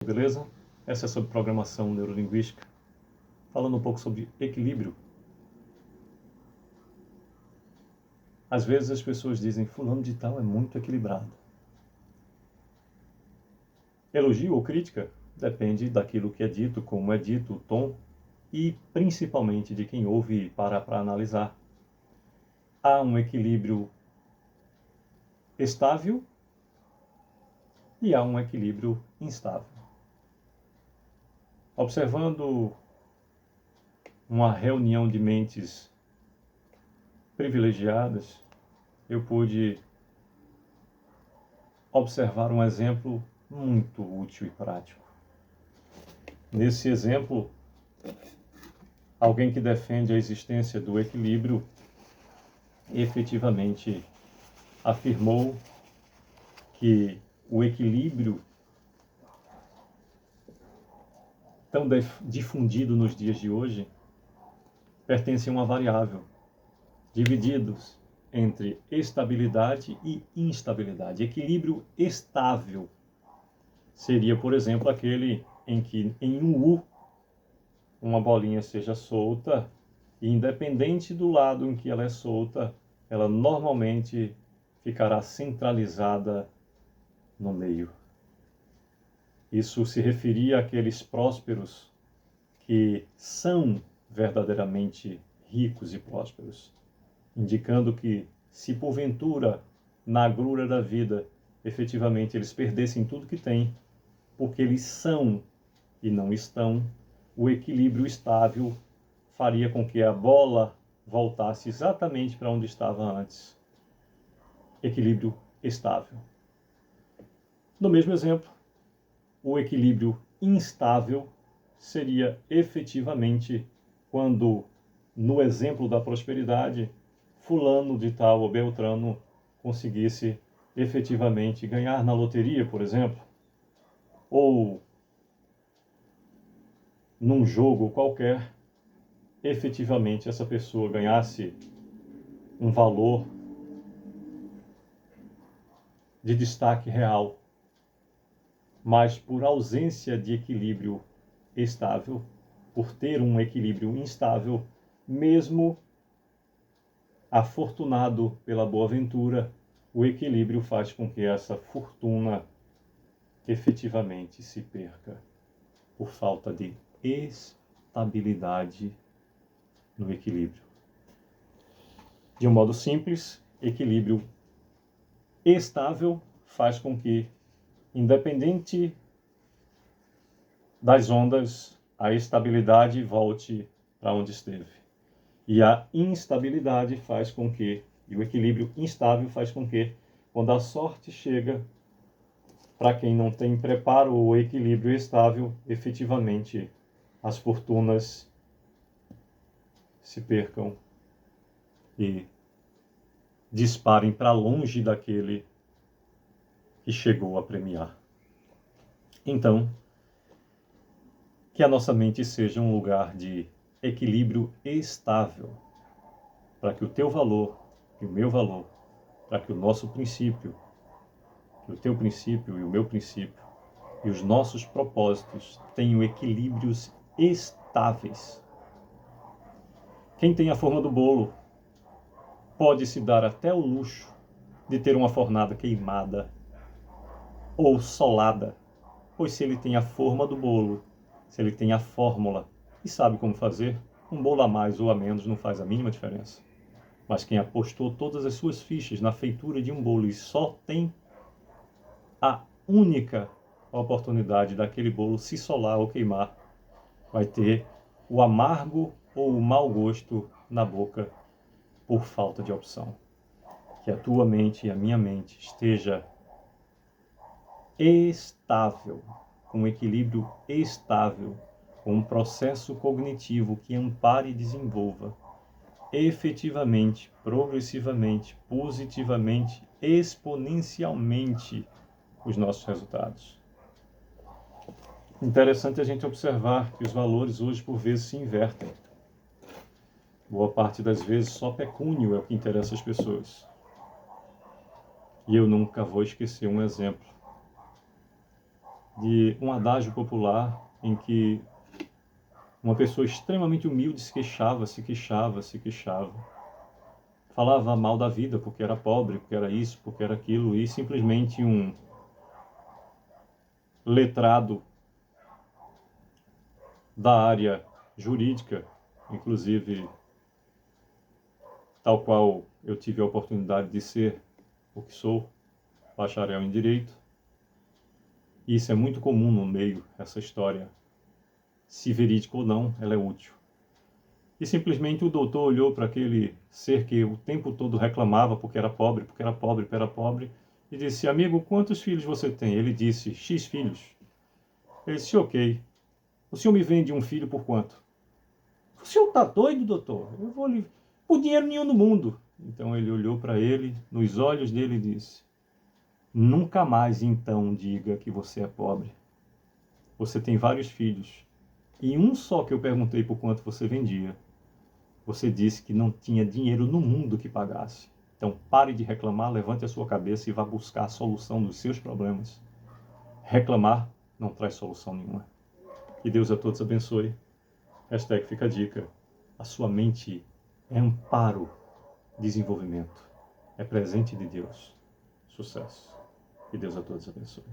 Beleza? Essa é sobre programação neurolinguística, falando um pouco sobre equilíbrio. Às vezes as pessoas dizem, fulano de tal é muito equilibrado. Elogio ou crítica depende daquilo que é dito, como é dito, o tom, e principalmente de quem ouve e para analisar. Há um equilíbrio estável e há um equilíbrio instável. Observando uma reunião de mentes privilegiadas, eu pude observar um exemplo muito útil e prático. Nesse exemplo, alguém que defende a existência do equilíbrio efetivamente afirmou que o equilíbrio tão difundido nos dias de hoje pertence a uma variável, divididos entre estabilidade e instabilidade. Equilíbrio estável seria, por exemplo, aquele em que em um U uma bolinha seja solta e independente do lado em que ela é solta, ela normalmente ficará centralizada no meio. Isso se referia àqueles prósperos que são verdadeiramente ricos e prósperos, indicando que, se porventura, na agrura da vida, efetivamente eles perdessem tudo que têm, porque eles são e não estão, o equilíbrio estável faria com que a bola voltasse exatamente para onde estava antes. Equilíbrio estável. No mesmo exemplo, o equilíbrio instável seria efetivamente quando, no exemplo da prosperidade, fulano de tal ou beltrano conseguisse efetivamente ganhar na loteria, por exemplo, ou num jogo qualquer, efetivamente essa pessoa ganhasse um valor de destaque real, mas por ausência de equilíbrio estável, por ter um equilíbrio instável, mesmo afortunado pela boa ventura, o equilíbrio faz com que essa fortuna efetivamente se perca por falta de estabilidade no equilíbrio. De um modo simples, equilíbrio estável faz com que, independente das ondas, a estabilidade volte para onde esteve. E a instabilidade faz com que, e o equilíbrio instável faz com que, quando a sorte chega, para quem não tem preparo ou equilíbrio estável, efetivamente as fortunas se percam e disparem para longe daquele que chegou a premiar. Então, que a nossa mente seja um lugar de equilíbrio estável, para que o teu valor e o meu valor, para que o nosso princípio, que o teu princípio e o meu princípio, e os nossos propósitos tenham equilíbrios estáveis. Quem tem a forma do bolo pode se dar até o luxo de ter uma fornada queimada ou solada, pois se ele tem a forma do bolo, se ele tem a fórmula e sabe como fazer, um bolo a mais ou a menos não faz a mínima diferença. Mas quem apostou todas as suas fichas na feitura de um bolo e só tem a única oportunidade daquele bolo se solar ou queimar, vai ter o amargo ou o mau gosto na boca por falta de opção. Que a tua mente e a minha mente esteja estável, com um equilíbrio estável, com um processo cognitivo que ampare e desenvolva efetivamente, progressivamente, positivamente, exponencialmente os nossos resultados. Interessante a gente observar que os valores hoje por vezes se invertem. Boa parte das vezes só pecúnio é o que interessa às pessoas. E eu nunca vou esquecer um exemplo de um adágio popular em que uma pessoa extremamente humilde se queixava, se queixava, se queixava. Falava mal da vida porque era pobre, porque era isso, porque era aquilo, e simplesmente um letrado da área jurídica, inclusive tal qual eu tive a oportunidade de ser o que sou, bacharel em Direito. E isso é muito comum no meio, essa história. Se verídica ou não, ela é útil. E simplesmente o doutor olhou para aquele ser que o tempo todo reclamava porque era pobre, porque era pobre, porque era pobre, e disse: amigo, quantos filhos você tem? Ele disse: X filhos. Ele disse: ok. O senhor me vende um filho por quanto? O senhor está doido, doutor? Eu vou lhe... Por dinheiro nenhum no mundo. Então ele olhou para ele, nos olhos dele e disse: nunca mais então diga que você é pobre. Você tem vários filhos. E um só que eu perguntei por quanto você vendia, você disse que não tinha dinheiro no mundo que pagasse. Então pare de reclamar, levante a sua cabeça e vá buscar a solução dos seus problemas. Reclamar não traz solução nenhuma. Que Deus a todos abençoe. Hashtag fica a dica. A sua mente é amparo, desenvolvimento. É presente de Deus. Sucesso. Que Deus a todos abençoe.